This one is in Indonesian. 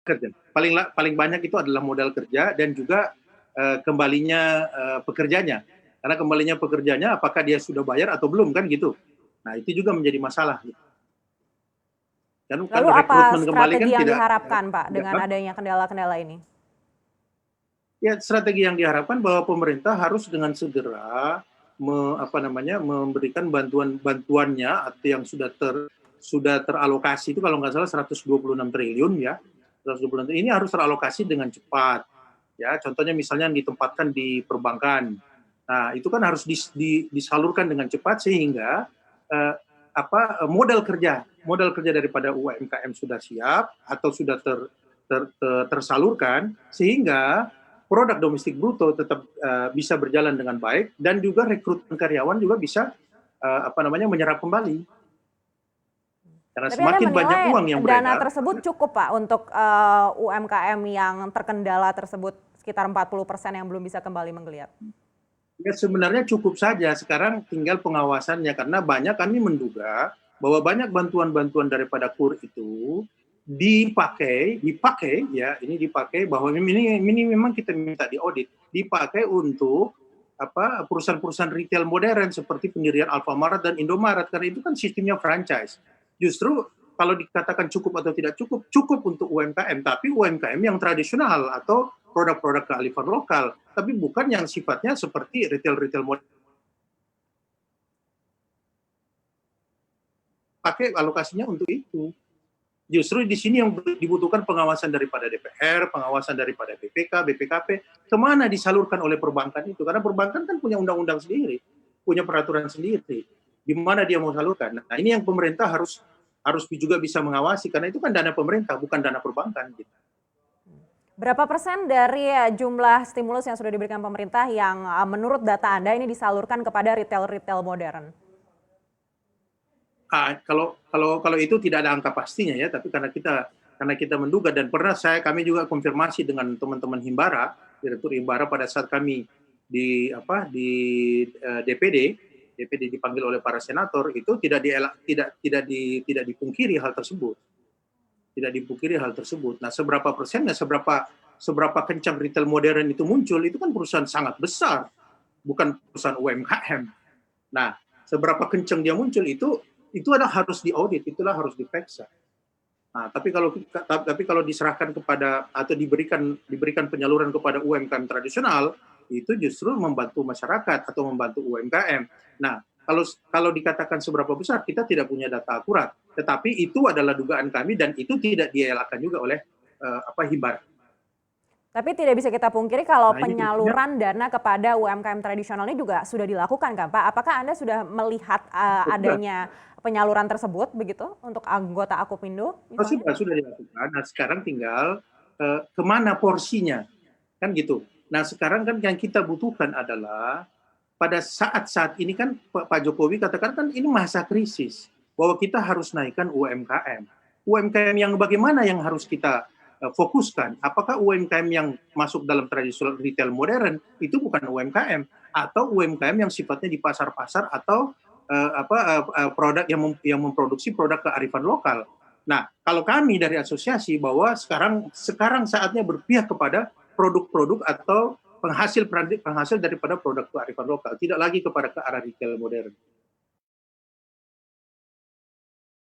kerja. Paling banyak itu adalah modal kerja dan juga kembalinya pekerjanya. Karena kembalinya pekerjanya apakah dia sudah bayar atau belum kan gitu. Nah, itu juga menjadi masalah gitu. Kan Lalu kalau apa rekrutmen kembali kan strategi yang tidak diharapkan, Pak, tidak dengan adanya kendala-kendala ini? ya strategi yang diharapkan bahwa pemerintah harus dengan segera memberikan bantuannya atau yang sudah teralokasi itu kalau nggak salah 126 triliun ya. 126 triliun ini harus teralokasi dengan cepat. Ya, contohnya misalnya yang ditempatkan di perbankan. Nah, itu kan harus disalurkan dengan cepat sehingga modal kerja daripada UMKM sudah siap atau sudah tersalurkan sehingga produk domestik bruto tetap bisa berjalan dengan baik dan juga rekrutmen karyawan juga bisa menyerap kembali. Karena Tapi Anda semakin banyak menilai uang yang dana beredar, tersebut cukup, Pak, untuk UMKM yang terkendala tersebut sekitar 40% yang belum bisa kembali menggeliat? ya sebenarnya cukup saja. Sekarang tinggal pengawasannya karena banyak kami menduga bahwa banyak bantuan-bantuan daripada KUR itu dipakai ya ini dipakai bahwa ini memang kita minta diaudit, dipakai untuk perusahaan-perusahaan retail modern seperti pendirian Alfamart dan Indomaret karena itu kan sistemnya franchise. Justru kalau dikatakan cukup atau tidak cukup, cukup untuk UMKM, tapi UMKM yang tradisional atau produk-produk kearifan lokal, tapi bukan yang sifatnya seperti retail-retail modern. Pakai alokasinya untuk itu. Justru di sini yang dibutuhkan pengawasan daripada DPR, pengawasan daripada BPK, BPKP, kemana disalurkan oleh perbankan itu. Karena perbankan kan punya undang-undang sendiri, punya peraturan sendiri, di mana dia mau salurkan. Nah, ini yang pemerintah harus juga bisa mengawasi, karena itu kan dana pemerintah, bukan dana perbankan. Gitu. Berapa persen dari jumlah stimulus yang sudah diberikan pemerintah yang menurut data Anda ini disalurkan kepada retail-retail modern? Kalau itu tidak ada angka pastinya ya, tapi karena kita menduga dan pernah kami juga konfirmasi dengan teman-teman Himbara, Direktur Himbara pada saat kami di DPD dipanggil oleh para senator itu tidak dipungkiri hal tersebut. Tidak dipungkiri hal tersebut. Nah, seberapa persennya, seberapa kencang retail modern itu muncul, itu kan perusahaan sangat besar, bukan perusahaan UMKM. Nah, seberapa kencang dia muncul itu harus diaudit, itulah harus diperiksa. Nah, tapi kalau diserahkan kepada atau diberikan penyaluran kepada UMKM tradisional, itu justru membantu masyarakat atau membantu UMKM. Nah, kalau dikatakan seberapa besar, kita tidak punya data akurat. Tetapi itu adalah dugaan kami dan itu tidak dielakkan juga oleh Himbara. Tapi tidak bisa kita pungkiri kalau Nah, penyaluran dana kepada UMKM tradisional ini juga sudah dilakukan kan, Pak? Apakah Anda sudah melihat adanya penyaluran tersebut begitu untuk anggota Akupindo misalnya? Sudah dilakukan. Nah, sekarang tinggal kemana porsinya, kan gitu. Nah, sekarang kan yang kita butuhkan adalah pada saat-saat ini kan Pak Jokowi katakan kan ini masa krisis, bahwa kita harus naikkan UMKM. UMKM yang bagaimana yang harus kita fokuskan? Apakah UMKM yang masuk dalam tradisional retail modern itu bukan UMKM atau UMKM yang sifatnya di pasar-pasar atau produk yang memproduksi produk kearifan lokal. Nah, kalau kami dari asosiasi bahwa sekarang saatnya berpihak kepada produk-produk atau penghasil daripada produk kearifan lokal, tidak lagi kepada ke arah retail modern.